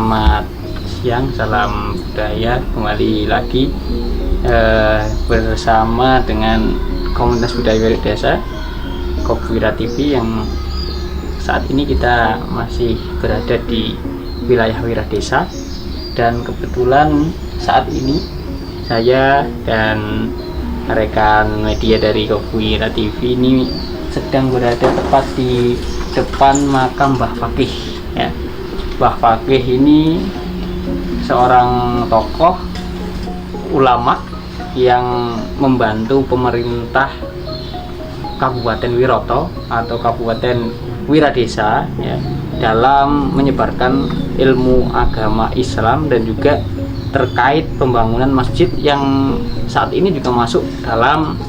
Selamat siang, salam budaya. Kembali lagi bersama dengan komunitas budaya Wira Desa Kopwira TV, yang saat ini kita masih berada di wilayah Wira Desa. Dan kebetulan saat ini saya dan rekan media dari Kopwira TV ini sedang berada tepat di depan makam Mbah Fakih ya. Mbah Fakih ini seorang tokoh ulama yang membantu pemerintah Kabupaten Wiroto atau Kabupaten Wira Desa ya, dalam menyebarkan ilmu agama Islam dan juga terkait pembangunan masjid yang saat ini juga masuk dalam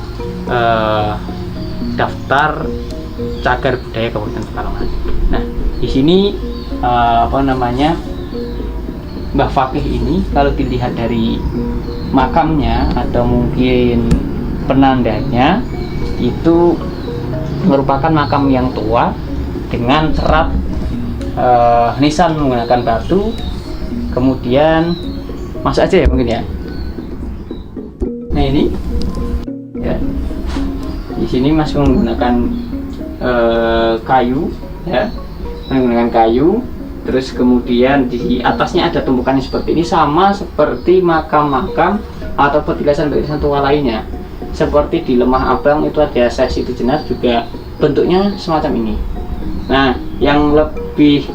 daftar cagar budaya Kabupaten Pekalongan. Nah, di sini Mbah Fakih ini kalau dilihat dari makamnya atau mungkin penandanya itu merupakan makam yang tua dengan serat nisan menggunakan batu. Kemudian masuk aja ya mungkin ya. Nah ini ya, di sini masih menggunakan kayu ya, menggunakan kayu. Terus kemudian di atasnya ada tumpukannya seperti ini, sama seperti makam-makam atau petilasan-petilasan tua lainnya. Seperti di Lemah Abang itu ada sesi jenazah juga bentuknya semacam ini. Nah, yang lebih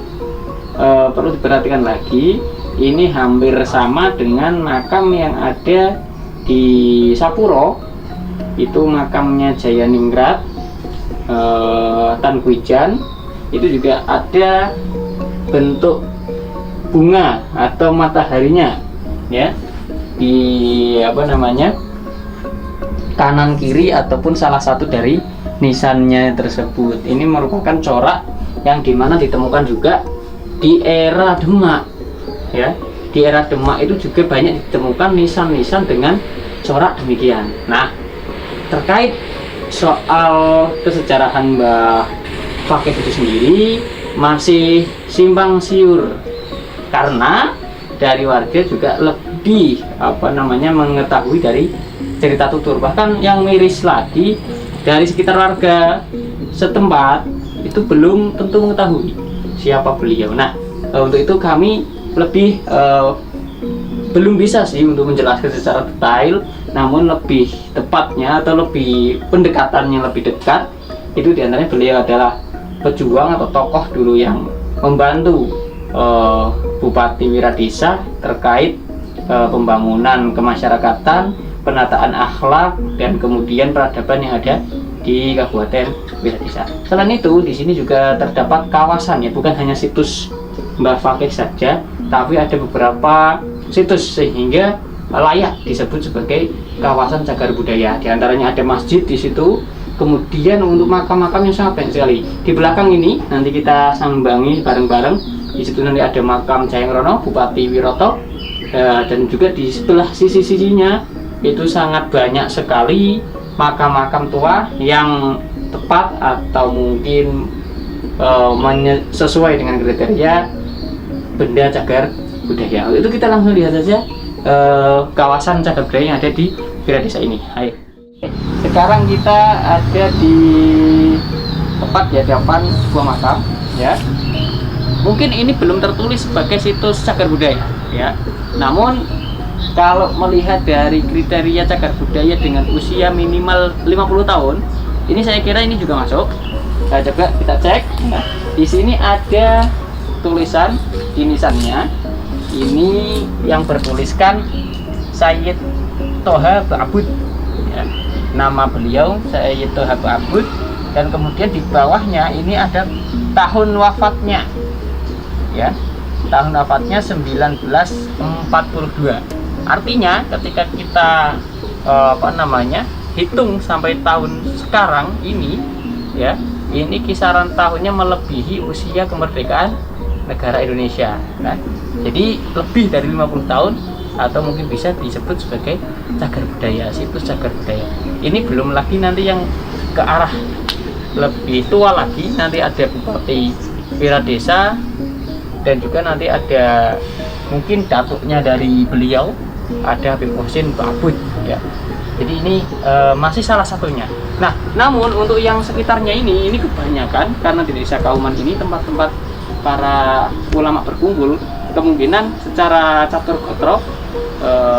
perlu diperhatikan lagi, ini hampir sama dengan makam yang ada di Sapuro. Itu makamnya Jayaningrat Tan Kwijan. Itu juga ada bentuk bunga atau mataharinya ya di kanan kiri ataupun salah satu dari nisannya tersebut. Ini merupakan corak yang dimana ditemukan juga di era Demak ya. Di era Demak itu juga banyak ditemukan nisan-nisan dengan corak demikian. Nah, terkait soal kesejarahan Mbah Fakih itu sendiri masih simpang siur, karena dari warga juga lebih mengetahui dari cerita tutur. Bahkan yang miris lagi, dari sekitar warga setempat itu belum tentu mengetahui siapa beliau. Nah, untuk itu kami lebih belum bisa sih untuk menjelaskan secara detail, namun lebih tepatnya atau lebih pendekatannya lebih dekat itu diantaranya beliau adalah pejuang atau tokoh dulu yang membantu Bupati Wira Desa terkait pembangunan kemasyarakatan, penataan akhlak, dan kemudian peradaban yang ada di Kabupaten Wira Desa. Selain itu, di sini juga terdapat kawasan ya, bukan hanya situs Mbah Fakih saja, tapi ada beberapa situs sehingga layak disebut sebagai kawasan cagar budaya. Di antaranya ada masjid di situ. Kemudian untuk makam-makam yang sangat banyak sekali. Di belakang ini nanti kita sambangi bareng-bareng. Di situ nanti ada makam Jayangrono Bupati Wiroto, dan juga di sebelah sisi-sisinya itu sangat banyak sekali makam-makam tua yang tepat atau mungkin sesuai dengan kriteria benda cagar budaya. Itu kita langsung lihat saja kawasan cagar budaya yang ada di Wira Desa ini. Ayo. Sekarang kita ada di tepat di hadapan sebuah makam ya. Mungkin ini belum tertulis sebagai situs cagar budaya ya. Namun kalau melihat dari kriteria cagar budaya dengan usia minimal 50 tahun, ini saya kira ini juga masuk. Nah, coba kita cek. Nah, di sini ada tulisan di nisannya. Ini yang bertuliskan Sayyid Toha Ba'bud ya. Nama beliau Sayyid Toha Ba'bud, dan kemudian di bawahnya ini ada tahun wafatnya ya. Tahun wafatnya 1942. Artinya ketika kita hitung sampai tahun sekarang ini ya, ini kisaran tahunnya melebihi usia kemerdekaan negara Indonesia. Nah, jadi lebih dari 50 tahun atau mungkin bisa disebut sebagai cagar budaya, situs cagar budaya. Ini belum lagi nanti yang ke arah lebih tua lagi, nanti ada Bupati Wira Desa dan juga nanti ada mungkin datuknya dari beliau, ada Habib Muhsin Ba'bud ya. Jadi ini masih salah satunya. Nah, namun untuk yang sekitarnya ini kebanyakan karena di desa Kauman ini tempat-tempat para ulama berkumpul, kemungkinan secara catur gotro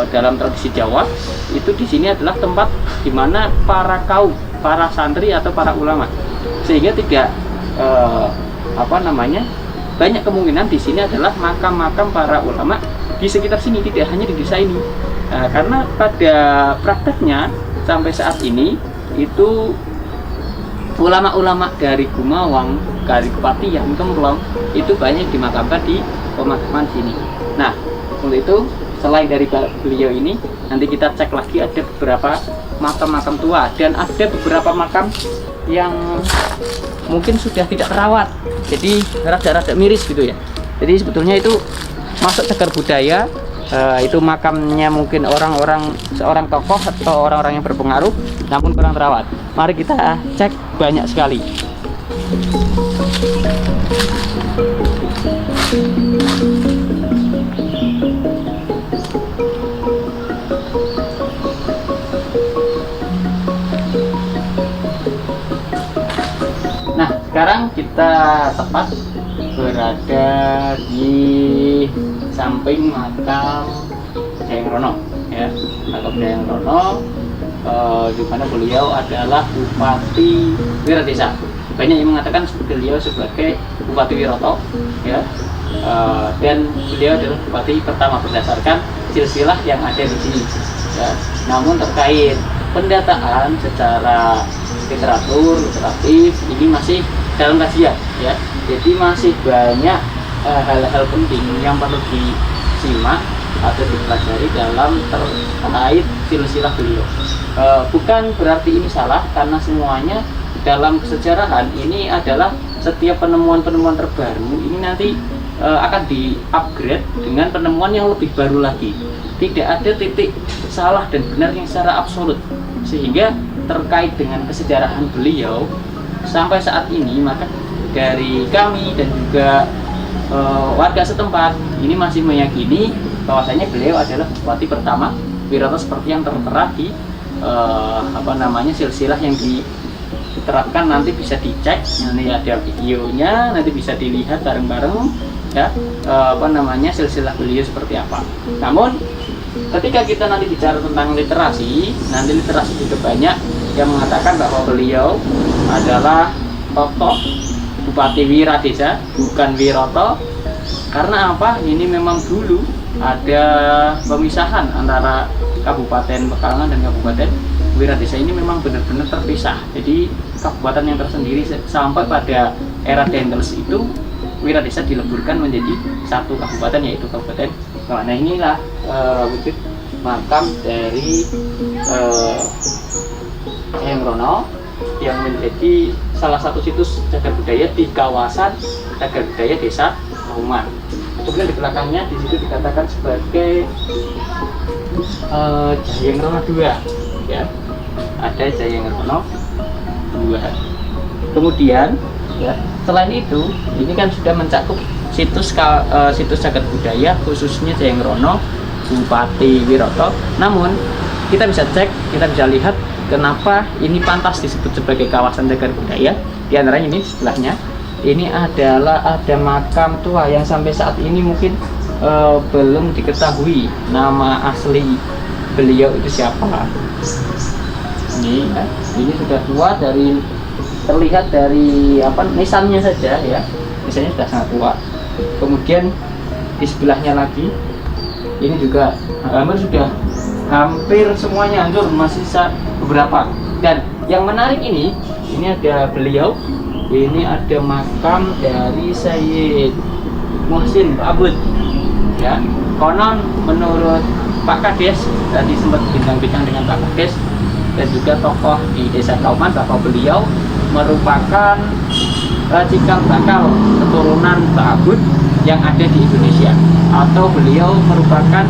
dalam tradisi Jawa itu di sini adalah tempat di mana para kaum, para santri atau para ulama, sehingga tidak banyak kemungkinan di sini adalah makam-makam para ulama di sekitar sini, tidak hanya di desa ini. Karena pada prakteknya sampai saat ini itu ulama-ulama dari Gumawang, dari Kepatihan, Kemplong itu banyak dimakamkan di pemakaman sini. Nah, untuk itu selain dari beliau ini, nanti kita cek lagi ada beberapa makam-makam tua dan ada beberapa makam yang mungkin sudah tidak terawat, jadi rada-rada miris gitu ya. Jadi sebetulnya itu masuk cagar budaya, itu makamnya mungkin orang-orang, seorang tokoh atau orang-orang yang berpengaruh namun kurang terawat. Mari kita cek, banyak sekali. Nah, sekarang kita tepat berada di samping makam Dayang Rono ya. Makam Dayang Rono di mana beliau adalah Bupati Wiradesa. Banyak yang mengatakan beliau sebagai Bupati Wiroto ya. Dan beliau adalah bupati pertama berdasarkan silsilah yang ada di sini ya. Namun terkait pendataan secara literatif ini masih dalam kajian ya. Jadi masih banyak hal-hal penting yang perlu disimak atau dipelajari dalam terkait silsilah beliau. Bukan berarti ini salah, karena semuanya dalam kesejarahan ini adalah setiap penemuan-penemuan terbaru ini nanti akan di-upgrade dengan penemuan yang lebih baru lagi. Tidak ada titik salah dan benar yang secara absolut, sehingga terkait dengan kesejarahan beliau sampai saat ini, maka dari kami dan juga warga setempat ini masih meyakini bahwasanya beliau adalah bupati pertama Wiroto seperti yang tertera di silsilah yang diterapkan. Nanti bisa dicek, nanti ada videonya, nanti bisa dilihat bareng-bareng ya, silsilah beliau seperti apa. Namun ketika kita nanti bicara tentang literasi, nanti literasi juga banyak yang mengatakan bahwa beliau adalah tokoh Bupati Wiradesa, bukan Wiroto. Karena apa? Ini memang dulu ada pemisahan antara Kabupaten Pekalongan dan Kabupaten Wiradesa. Ini memang benar-benar terpisah. Jadi kabupaten yang tersendiri, sampai pada era Dendels itu Wiradesa dileburkan menjadi satu kabupaten, yaitu Kabupaten Pekalongan. Nah, inilah wujud makam dari Dayang Rono yang menjadi salah satu situs cagar budaya di kawasan cagar budaya Desa Kauman. Kemudian di belakangnya di situ dikatakan sebagai Dayang Rono 2 ya. Ada Dayang Rono 2. Kemudian ya, selain itu ini kan sudah mencakup situs cagar budaya khususnya Dayang Rono Bupati Wiroto. Namun kita bisa cek, kita bisa lihat kenapa ini pantas disebut sebagai kawasan cagar budaya. Di antaranya ini sebelahnya, ini adalah ada makam tua yang sampai saat ini mungkin belum diketahui nama asli beliau itu siapa. Ini sudah tua, dari terlihat dari nisannya saja ya, nisannya sudah sangat tua. Kemudian di sebelahnya lagi ini juga hampir semuanya hancur, masih sisa beberapa. Dan yang menarik ini ada beliau, ini ada makam dari Sayyid Muhsin Ba'bud ya. Konon menurut Pak Kades, tadi sempat bincang-bincang dengan Pak Kades dan juga tokoh di Desa Kauman, bahwa beliau merupakan cikal bakal keturunan Ba'bud yang ada di Indonesia, atau beliau merupakan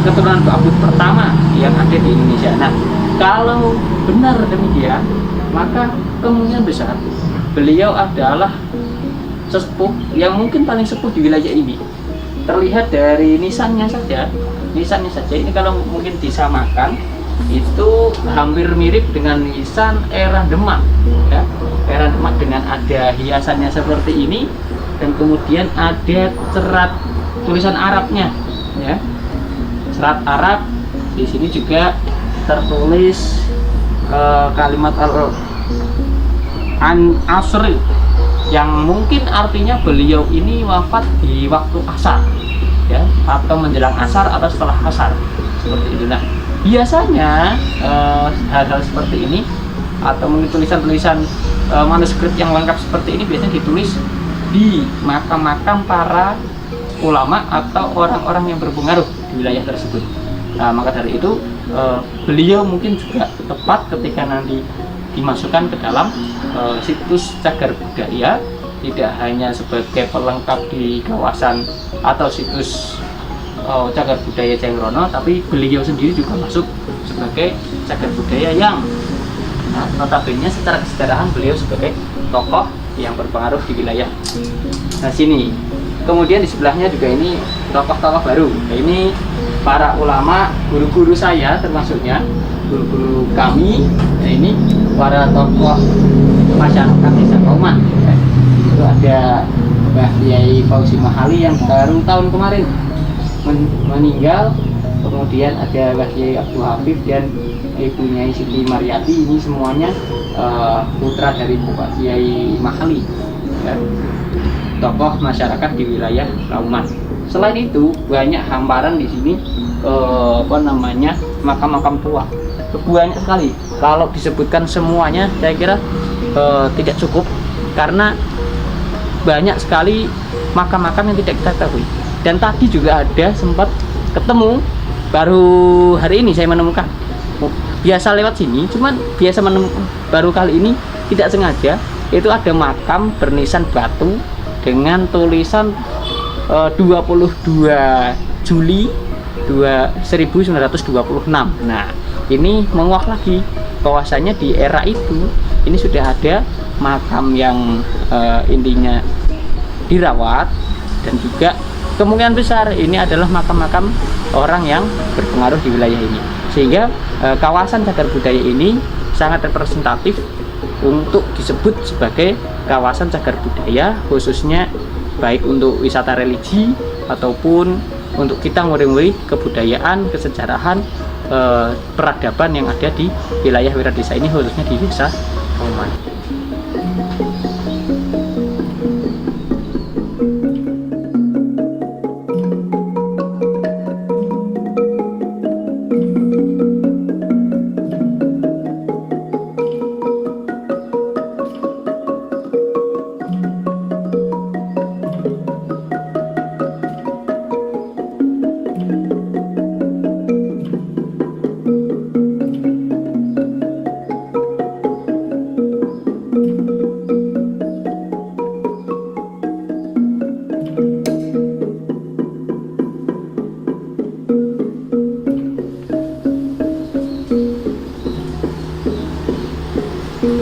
keturunan Ba'bud pertama yang ada di Indonesia. Nah, kalau benar demikian, maka kemungkinan besar beliau adalah sesepuh yang mungkin paling sepuh di wilayah ini. Terlihat dari nisannya saja ini kalau mungkin disamakan itu hampir mirip dengan nisan era Demak ya. Era Demak dengan ada hiasannya seperti ini dan kemudian ada serat tulisan Arabnya ya. Serat Arab di sini juga tertulis kalimat An-Asr yang mungkin artinya beliau ini wafat di waktu asar ya, atau menjelang asar atau setelah asar seperti itu. Nah, biasanya hal-hal seperti ini atau mungkin tulisan-tulisan manuskrip yang lengkap seperti ini biasanya ditulis di makam-makam para ulama atau orang-orang yang berpengaruh di wilayah tersebut. Nah, maka dari itu beliau mungkin juga tepat ketika nanti dimasukkan ke dalam situs cagar budaya, tidak hanya sebagai pelengkap di kawasan atau situs cagar budaya Cengrono, tapi beliau sendiri juga masuk sebagai cagar budaya yang notabene secara kesejarahan beliau sebagai tokoh yang berpengaruh di wilayah. Nah, sini kemudian di sebelahnya juga ini tokoh-tokoh baru. Nah, ini para ulama, guru-guru saya termasuknya guru-guru kami. Nah, ini para tokoh masyarakat desa Kauman. Itu ada Mbah Kiai Fauzi Mahali yang baru tahun kemarin meninggal. Kemudian ada Mbah Kiai Abdul Habib dan Ibu Nyai Siti Mariati. Ini semuanya putra dari Bapak Kiai Mahali ya. Tokoh masyarakat di wilayah Kauman. Selain itu banyak hamparan di sini makam-makam tua. Banyak sekali. Kalau disebutkan semuanya saya kira tidak cukup karena banyak sekali makam-makam yang tidak kita ketahui. Dan tadi juga ada sempat ketemu, baru hari ini saya menemukan. Biasa lewat sini, cuman biasa menemukan baru kali ini tidak sengaja. Itu ada makam bernisan batu dengan tulisan 22 Juli 1926. Nah, ini menguak lagi bahwasanya di era itu ini sudah ada makam yang intinya dirawat, dan juga kemungkinan besar ini adalah makam-makam orang yang berpengaruh di wilayah ini, sehingga kawasan cagar budaya ini sangat representatif untuk disebut sebagai kawasan cagar budaya, khususnya baik untuk wisata religi ataupun untuk kita nguri-nguri kebudayaan, kesejarahan, peradaban yang ada di wilayah Wiradesa ini, khususnya di desa Kauman.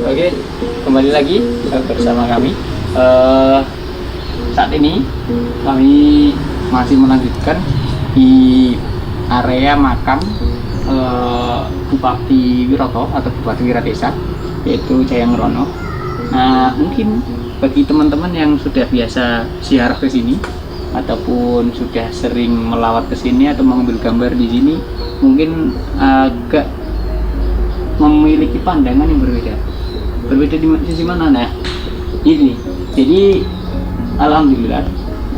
Oke, kembali lagi bersama kami. Saat ini kami masih melanjutkan di area makam Bupati Wiroto atau Bupati Wiradesa, yaitu Jayangrono. Nah, mungkin bagi teman-teman yang sudah biasa ziarah ke sini ataupun sudah sering melawat ke sini atau mengambil gambar di sini, mungkin agak memiliki pandangan yang berbeda di sisi mana. Nah, ini jadi alhamdulillah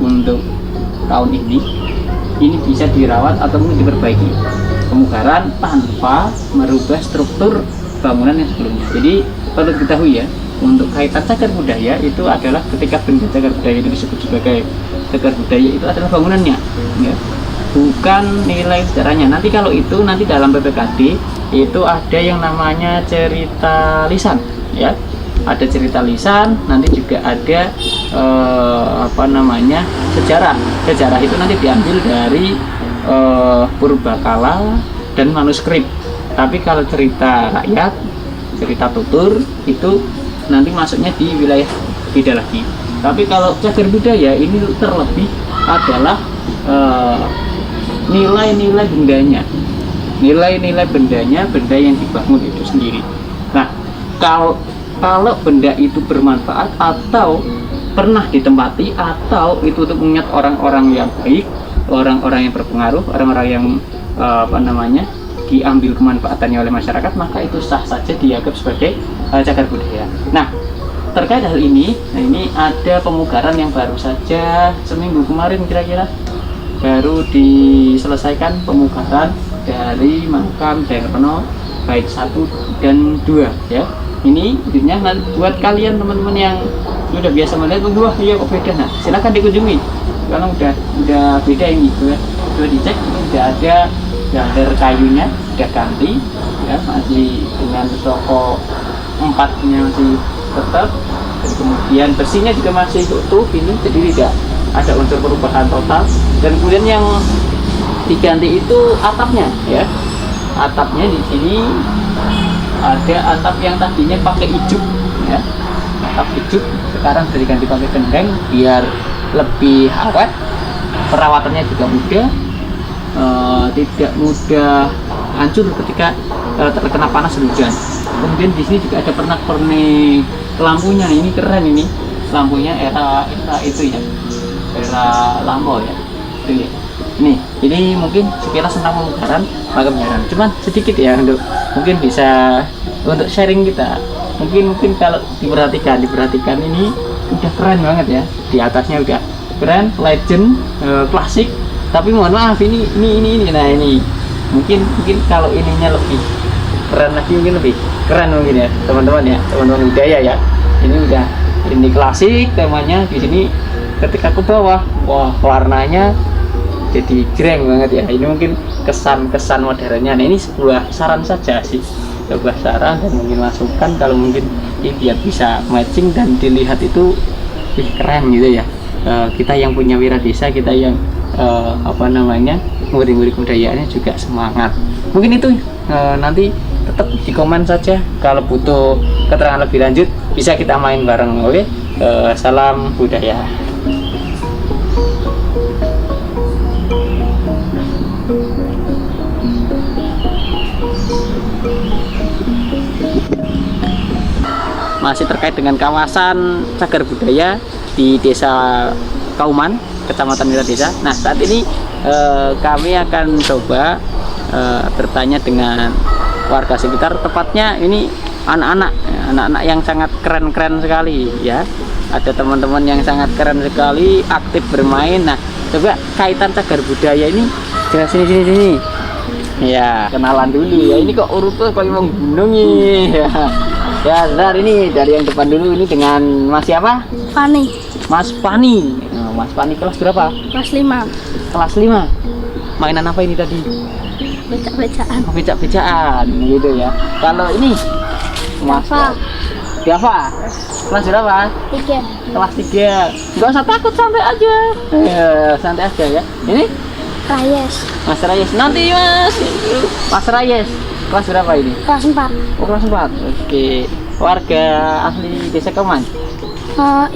untuk tahun ini bisa dirawat atau mungkin diperbaiki pemugaran tanpa merubah struktur bangunan yang sebelumnya. Jadi perlu diketahui ya, untuk kaitan cagar budaya itu adalah ketika benda cagar budaya itu disebut sebagai cagar budaya itu adalah bangunannya ya, bukan nilai sejarahnya. Nanti kalau itu nanti dalam PPKD itu ada yang namanya cerita lisan ya, ada cerita lisan, nanti juga ada sejarah itu nanti diambil dari purbakala dan manuskrip. Tapi kalau cerita rakyat, cerita tutur itu nanti masuknya di wilayah beda lagi. Tapi kalau cagar budaya ini terlebih adalah nilai-nilai bendanya, benda yang dibangun itu sendiri. Nah, kalau benda itu bermanfaat atau pernah ditempati atau itu untuk mengingat orang-orang yang baik, orang-orang yang berpengaruh, orang-orang yang diambil kemanfaatannya oleh masyarakat, maka itu sah saja dianggap sebagai cagar budaya. Nah, terkait hal ini, ini ada pemugaran yang baru saja seminggu kemarin kira-kira baru diselesaikan pemugaran dari makam Daerno baik 1 dan 2 ya. Ini intinya buat kalian teman-teman yang sudah biasa melihat, wah iya kok beda, nah silakan dikunjungi karena udah beda ini ya. Sudah dicek, udah ada gambar kayunya udah ganti ya, masih dengan toko 4-nya masih tetap, dan kemudian bersihnya juga masih utuh ini, jadi tidak ada unsur perubahan total. Dan kemudian yang diganti itu atapnya ya, atapnya di sini ada atap yang tadinya pakai ijuk ya, atap ijuk sekarang sudah diganti pakai gendeng biar lebih awet, perawatannya juga mudah, tidak mudah hancur ketika terkena panas dan hujan. Kemudian di sini juga ada pernak-pernik lampunya, ini keren, ini lampunya era itu ya, era lampau ya, itu ya. Ini mungkin sekilas tentang pemugaran makam Jaran, cuman sedikit ya untuk mungkin bisa untuk sharing kita. Mungkin kalau diperhatikan ini udah keren banget ya, di atasnya udah keren, legend, klasik. Tapi mohon maaf ini. Nah ini mungkin kalau ininya lebih keren lagi, mungkin lebih keren mungkin ya teman-teman budaya ya. Ini klasik temanya di sini. Ketika ke bawah, wah warnanya jadi jreng banget ya. Ini mungkin kesan modernnya. Nah, ini sebuah saran saja sih, sebuah saran dan mungkin masukan kalau mungkin ini biar bisa matching dan dilihat itu keren gitu ya. Kita yang punya wira desa, kita yang murid-murid budayaannya juga semangat. Mungkin itu nanti tetap di komen saja kalau butuh keterangan lebih lanjut, bisa kita main bareng. Oke, salam budaya. Masih terkait dengan kawasan cagar budaya di Desa Kauman, Kecamatan Wiradesa. Nah, saat ini kami akan coba bertanya dengan warga sekitar, tepatnya ini anak-anak yang sangat keren sekali ya. Ada teman-teman yang sangat keren sekali, aktif bermain. Nah, coba kaitan cagar budaya ini, sini. Ya, kenalan dulu ya. Ini kok urutnya kok emang gunung ya. Ya, sebentar, ini dari yang depan dulu, ini dengan Mas siapa? Fani. Mas Fani. Nah, Mas Fani kelas berapa? Kelas 5. Kelas 5. Mainan apa ini tadi? Becak-becakan. Oh, becak-becakan gitu ya. Kalau ini Mas Diava. Kelas berapa? 3. Kelas 3. Enggak usah takut, santai aja. Santai aja ya. Ini Rayes. Mas Rayes. Nanti Mas Rayes. Kelas berapa ini? Kelas 4. Oh, kelas 4. Oke. Warga asli Desa Kauman?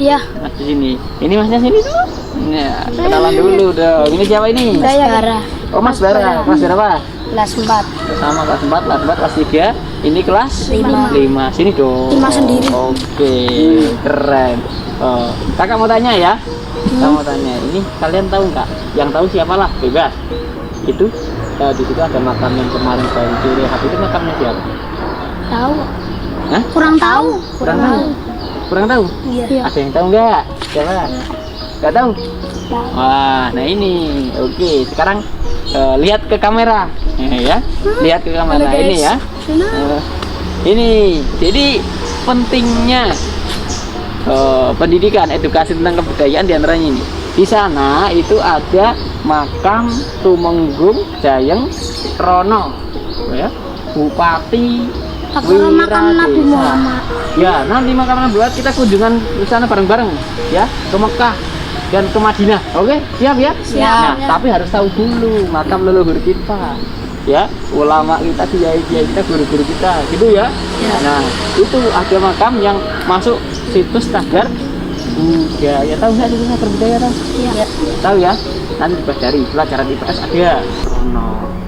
Iya. Mas di sini. Ini Masnya sini dulu. Ya, kenalan dulu dong. Ini siapa ini? Mas Bara. Oh, Mas Bara. Kelas berapa? Kelas 4. Sama kelas 4, kelas 3. Ini kelas 5. Sini dong. 5 sendiri. Oke, keren. Kakak mau tanya ya. Kakak mau tanya. Ini kalian tahu nggak? Yang tahu siapalah, bebas. Itu di situ ada makam yang kemarin baru direhab, itu makamnya siapa? Tahu. Hah? Kurang tahu. Kurang tahu? Iya. Ada yang tahu nggak? Siapa? Nggak tahu? Wah, nah ini. Oke, sekarang lihat ke kamera ya. Lihat ke kamera ini ya. Ini jadi pentingnya pendidikan, edukasi tentang kebudayaan diantaranya ini. Di sana itu ada makam Tumenggung Jayeng Rono ya, Bupati Makam Nabi Muhammad. Ya, nanti makam Nabi Muhammad kita kunjungan ke sana bareng-bareng ya, ke Mekah dan ke Madinah. Oke, siap ya? Siap. Nah, tapi harus tahu dulu makam leluhur kita. Ya, ulama kita, kiai kita, guru-guru kita, gitu ya. Nah, itu ada makam yang masuk situs cagar budaya. Tahu nggak desa berbudaya tahu? Iya. Tahu ya? Nanti dipelajari pelajaran IPS ada.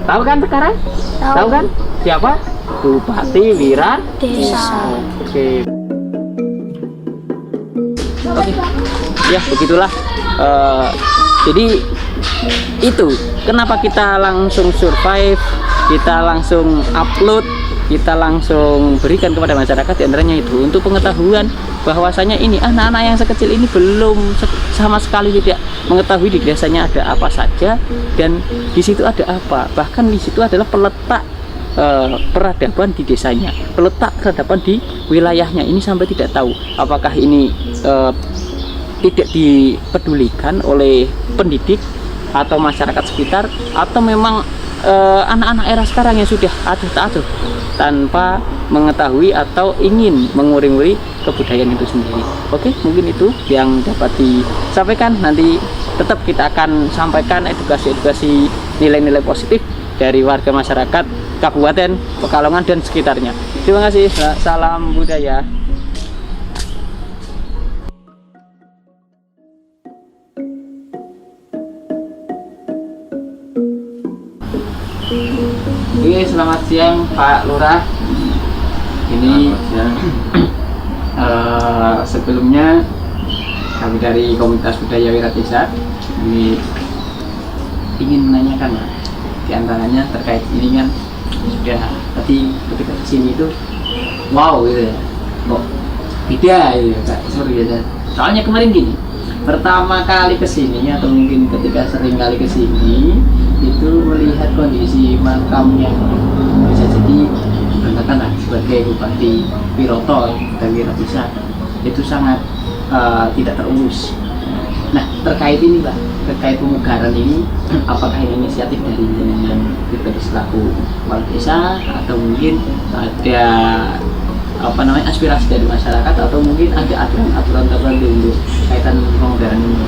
Tahu kan sekarang? Tahu kan? Siapa? Bupati Wira Desa. Oke. Oke. Ya begitulah. Jadi itu kenapa kita langsung survive, kita langsung upload, kita langsung berikan kepada masyarakat, diantaranya itu untuk pengetahuan bahwasanya ini anak-anak yang sekecil ini belum sama sekali tidak mengetahui di desanya ada apa saja dan di situ ada apa, bahkan di situ adalah peletak peradaban di desanya, peletak peradaban di wilayahnya ini sampai tidak tahu apakah ini tidak dipedulikan oleh pendidik atau masyarakat sekitar, atau memang anak-anak era sekarang yang sudah aduh tanpa mengetahui atau ingin menguri-nguri kebudayaan itu sendiri. Oke, mungkin itu yang dapat disampaikan. Nanti tetap kita akan sampaikan edukasi nilai-nilai positif dari warga masyarakat Kabupaten Pekalongan dan sekitarnya. Terima kasih. Salam budaya. Oke, selamat siang Pak Lurah. Ini sebelumnya kami dari Komunitas Budaya Wira Desa ini ingin menanyakan Pak, diantaranya terkait ini kan sudah tadi ketika kesini itu wow gitu ya, kok beda gitu ya Kak, sorry ya. Soalnya kemarin gini, pertama kali kesini atau mungkin ketika sering kali kesini itu melihat kondisi makamnya, bisa jadi katakanlah sebagai Bupati Wiroto dan Wira Desa itu sangat tidak terurus. Nah, terkait ini Pak, terkait pemugaran ini, apakah ini inisiatif dari pribadi selaku kepala desa atau mungkin ada aspirasi dari masyarakat atau mungkin ada aturan tertentu untuk kaitan pemugaran ini?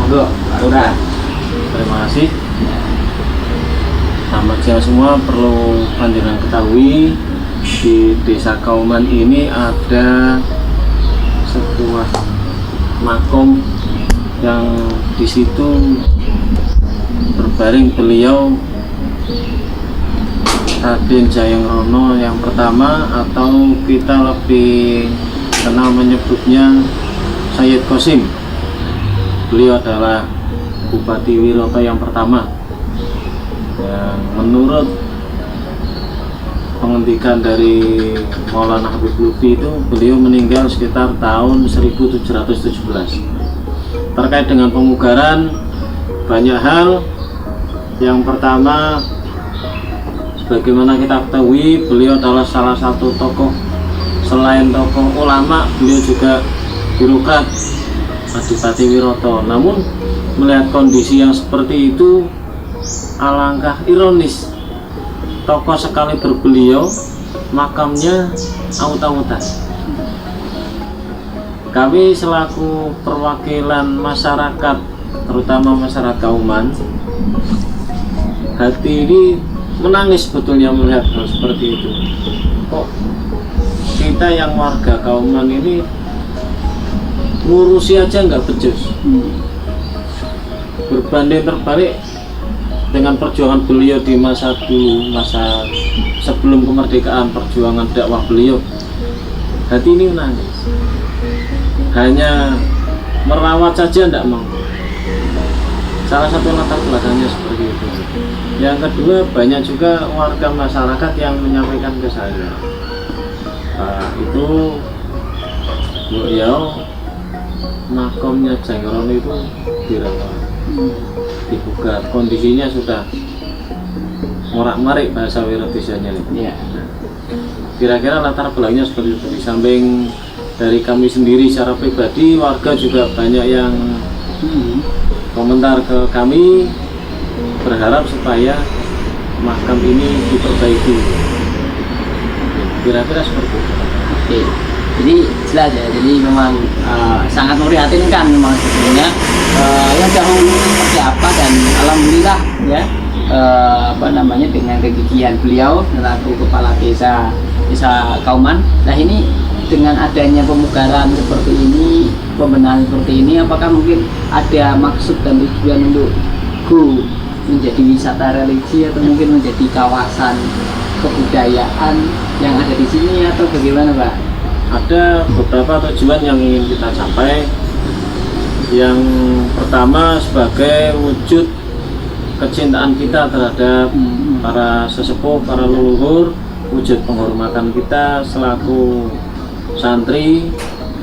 Monggo Pak Lurah. Terima kasih. Selamat siang semua. Perlu panjenengan ketahui di Desa Kauman ini ada sebuah makom yang di situ berbaring beliau Raden Jayeng Rono yang pertama, atau kita lebih kenal menyebutnya Sayyid Qasim. Beliau adalah Bupati Wiroto yang pertama yang menurut penghentikan dari Maulana Habib Lutfi itu beliau meninggal sekitar tahun 1717. Terkait dengan pemugaran banyak hal. Yang pertama, sebagaimana kita ketahui, beliau adalah salah satu tokoh, selain tokoh ulama, beliau juga birokrat Adipati Wiroto. Namun melihat kondisi yang seperti itu, alangkah ironis, tokoh sekali berbeliau makamnya aut-autan. Kami selaku perwakilan masyarakat, terutama masyarakat Kauman, hati ini menangis sebetulnya melihat hal seperti itu. Kok kita yang warga Kauman ini ngurusi aja nggak becus, berbanding terbalik dengan perjuangan beliau di masa sebelum kemerdekaan, perjuangan dakwah beliau. Hati ini menangis, hanya merawat saja tidak mau. Salah satu latar belakangnya seperti itu. Yang kedua, banyak juga warga masyarakat yang menyampaikan ke saya, itu beliau makomnya Jayeng Rono itu dirawat, dibuka, kondisinya sudah morak-marik bahasa Wira Desanya. Iya. Kira-kira latar belakangnya seperti itu. Di samping dari kami sendiri secara pribadi, warga juga banyak yang komentar ke kami berharap supaya makam ini diperbaiki. Kira-kira seperti itu. Oke. Jadi jelas ya, jadi memang sangat memprihatinkan memang sebetulnya yang dahulu seperti apa, dan alhamdulillah ya dengan kegigihan beliau selaku kepala desa Kauman. Nah ini dengan adanya pemugaran seperti ini pembenahan seperti ini, apakah mungkin ada maksud dan tujuan untuk go menjadi wisata religi atau mungkin menjadi kawasan kebudayaan yang ada di sini atau bagaimana Pak? Ada beberapa tujuan yang ingin kita capai. Yang pertama sebagai wujud kecintaan kita terhadap para sesepuh, para leluhur, wujud penghormatan kita selaku santri,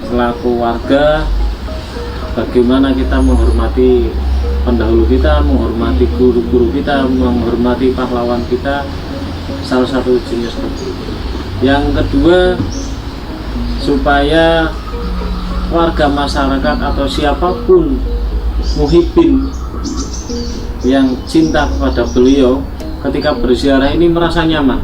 selaku warga, bagaimana kita menghormati pendahulu kita, menghormati guru-guru kita, menghormati pahlawan kita, salah satu wujudnya seperti itu. Yang kedua, supaya warga masyarakat atau siapapun muhibbin yang cinta kepada beliau ketika berziarah ini merasa nyaman.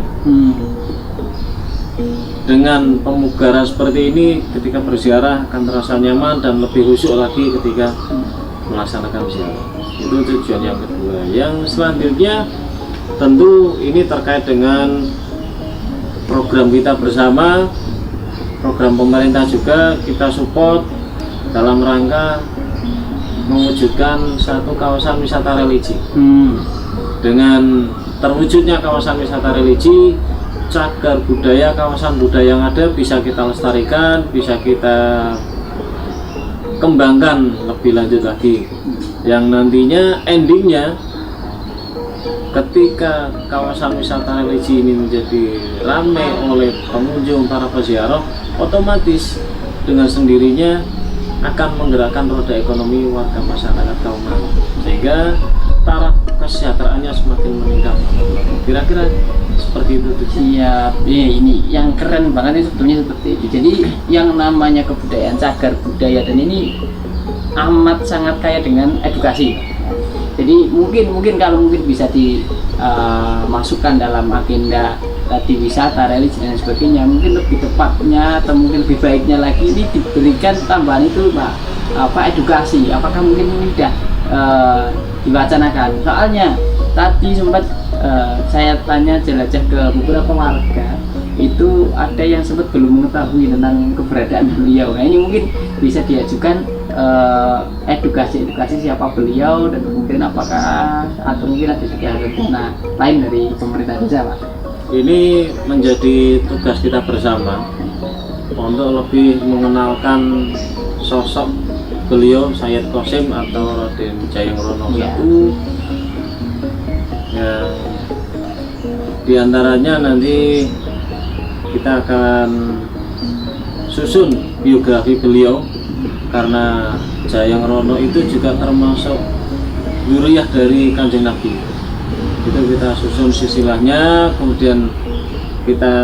Dengan pemugaran seperti ini ketika berziarah akan terasa nyaman dan lebih khusyuk lagi ketika melaksanakan ziarah. Itu tujuan yang kedua. Yang selanjutnya tentu ini terkait dengan program kita bersama, program pemerintah juga kita support dalam rangka mewujudkan satu kawasan wisata religi. Dengan terwujudnya kawasan wisata religi, cagar budaya, kawasan budaya yang ada bisa kita lestarikan, bisa kita kembangkan lebih lanjut lagi. Yang nantinya endingnya ketika kawasan wisata religi ini menjadi ramai oleh pengunjung, para peziarah, otomatis dengan sendirinya akan menggerakkan roda ekonomi warga masyarakat Kauman, sehingga taraf kesejahteraannya semakin meningkat. Kira-kira seperti itu tuh. Siap. Ini yang keren banget itu sebetulnya seperti itu. Jadi yang namanya kebudayaan, cagar budaya, dan ini amat sangat kaya dengan edukasi. Jadi mungkin kalau bisa dimasukkan dalam agenda tadi wisata, religi dan sebagainya, mungkin lebih tepatnya atau mungkin lebih baiknya lagi ini diberikan tambahan itu Pak, edukasi. Apakah mungkin ini sudah diwacanakan? Soalnya tadi sempat saya tanya jelajah ke beberapa warga, itu ada yang sempat belum mengetahui tentang keberadaan beliau. Nah, ini mungkin bisa diajukan edukasi siapa beliau, dan kemudian apakah atau mungkin ada juga rencana lain dari pemerintah desa Pak. Ini menjadi tugas kita bersama untuk lebih mengenalkan sosok beliau Sayyid Qasim atau Raden Jayeng Rono I. Yang diantaranya nanti kita akan susun biografi beliau, karena Jayeng Rono itu juga termasuk zuriyah dari Kanjeng Nabi. Itu kita susun silsilahnya, kemudian kita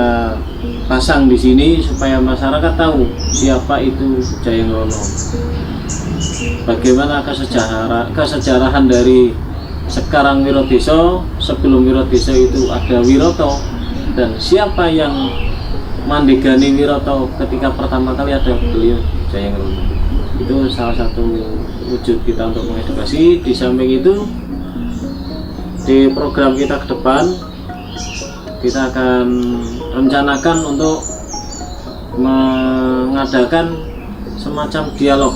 pasang di sini supaya masyarakat tahu siapa itu Jayeng Rono, bagaimana kesejarahan dari sekarang Wirodeso, sebelum Wirodeso itu ada Wiroto, dan siapa yang mandegani Wiroto ketika pertama kali ada beliau Jayeng Rono. Itu salah satu wujud kita untuk mengedukasi. Di samping itu, di program kita ke depan kita akan rencanakan untuk mengadakan semacam dialog.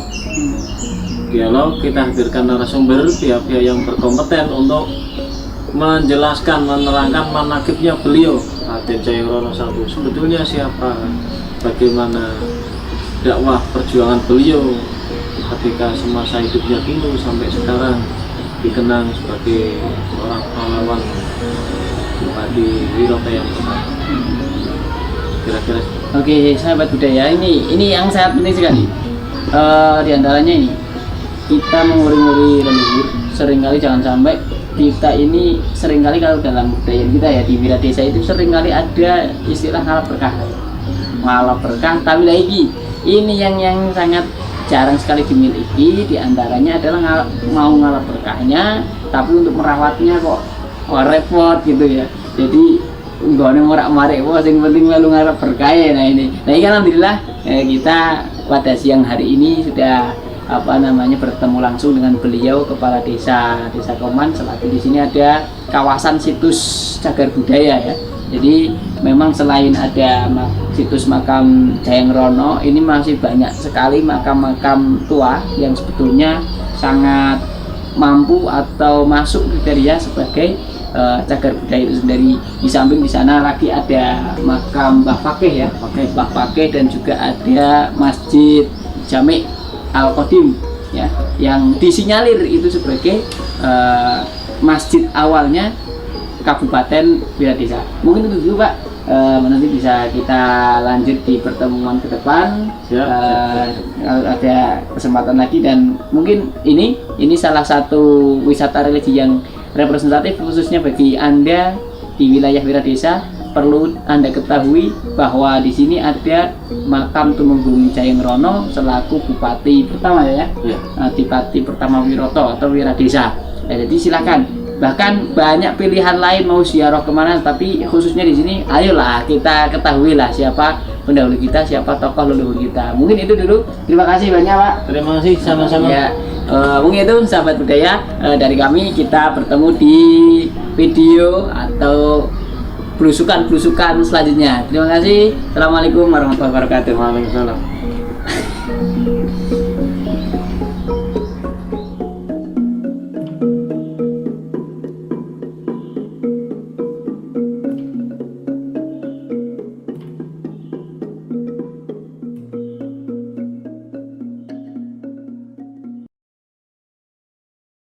Kita hadirkan narasumber, pihak-pihak yang berkompeten untuk menjelaskan, menerangkan manakibnya beliau Raden Jayeng Rono I. Sebetulnya siapa, bagaimana dakwah perjuangan beliau ketika semasa hidupnya dulu sampai sekarang dikenang sebagai seorang pahlawan Bupati Wiroto yang pertama. Kira-kira. Oke, sahabat budaya, ini yang sangat penting sekali. Di antaranya ini kita menguri-nguri leluhur. Seringkali jangan sampai kita ini seringkali kalau dalam budaya kita ya di Wiradesa itu seringkali ada istilah ngalap berkah. Tapi lagi ini yang sangat jarang sekali dimiliki. Di antaranya adalah mau ngalap berkahnya, tapi untuk merawatnya kok repot gitu ya. Jadi nggone morak-marik, yang penting lalu ngarep berkah. Nah ini kan alhamdulillah kita pada siang hari ini sudah bertemu langsung dengan beliau, kepala desa Koman. Selagi di sini ada kawasan situs cagar budaya ya. Jadi memang selain ada situs makam Jayeng Rono, ini masih banyak sekali makam-makam tua yang sebetulnya sangat mampu atau masuk kriteria sebagai cagar budaya itu sendiri. Di samping di sana lagi ada makam Mbah Fakih ya, Mbah Fakih, dan juga ada Masjid Jami' Al-Qadim ya, yang disinyalir itu sebagai masjid awalnya Kabupaten Wiradesa. Mungkin itu dulu Pak, nanti bisa kita lanjut di pertemuan ke depan. Kalau ada kesempatan lagi, dan mungkin ini salah satu wisata religi yang representatif khususnya bagi Anda di wilayah Wiradesa. Perlu Anda ketahui bahwa di sini ada makam Tumenggung Jayeng Rono selaku bupati pertama ya, bupati pertama Wiroto atau Wiradesa. Jadi silakan. Bahkan banyak pilihan lain mau ziarah kemana, tapi khususnya di sini, ayolah kita ketahui lah siapa pendahulu kita, siapa tokoh leluhur kita. Mungkin itu dulu. Terima kasih banyak Pak. Terima kasih, sama-sama. Ya, mungkin itu sahabat budaya dari kami. Kita bertemu di video atau belusukan selanjutnya. Terima kasih. Assalamualaikum warahmatullahi wabarakatuh. Waalaikumsalam.